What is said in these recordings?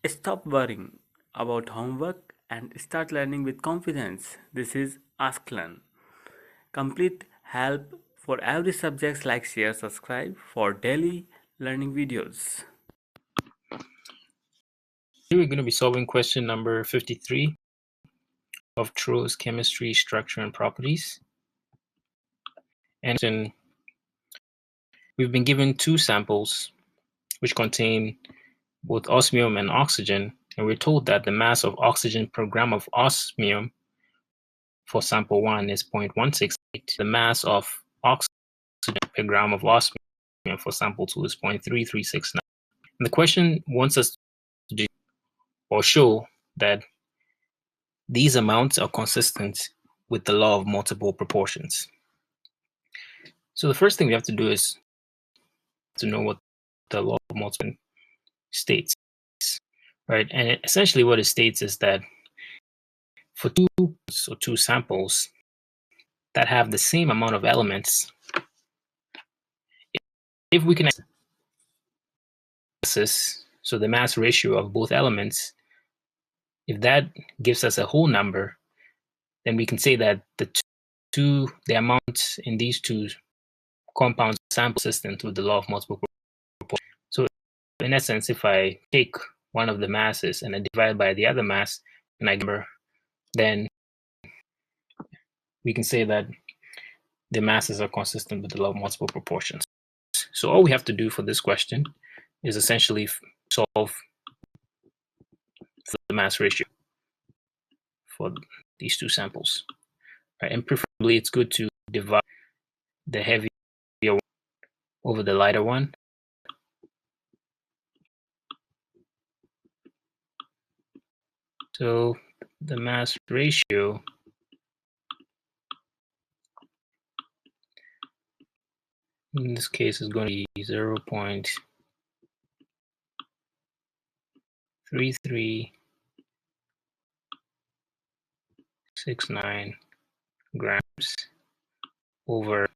Stop worrying about homework and start learning with confidence. This is Ask Learn. Complete help for every subject. Like, share, subscribe for daily learning videos. Here we're going to be solving question number 53 of Tro's Chemistry, Structure, and Properties. And we've been given two samples which contain both osmium and oxygen, and we're told that the mass of oxygen per gram of osmium for sample 1 is 0.168. The mass of oxygen per gram of osmium for sample 2 is 0.3369. And the question wants us to do or show that these amounts are consistent with the law of multiple proportions. So the first thing we have to do is to know what the law of multiple states, right? And essentially what it states is that for two samples that have the same amount of elements, if we can access, so the mass ratio of both elements, if that gives us a whole number, then we can say that the amounts in these two compounds are sample consistent with the law of multiple proportions. So in essence, if I take one of the masses and I divide by the other mass and I get a number, then we can say that the masses are consistent with the law of multiple proportions. So all we have to do for this question is essentially solve for the mass ratio for these two samples. Right? And preferably it's good to divide the heavier one over the lighter one. So the mass ratio in this case is going to be 0.3369 grams over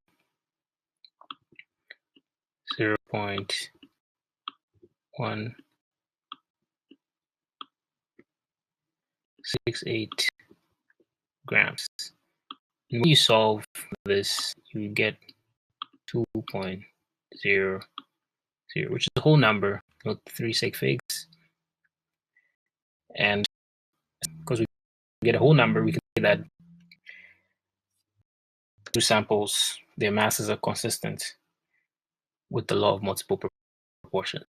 0.168 grams. And when you solve this, you get 2.00, which is a whole number with 3 sig figs. And because we get a whole number, we can say that two samples, their masses are consistent with the law of multiple proportions.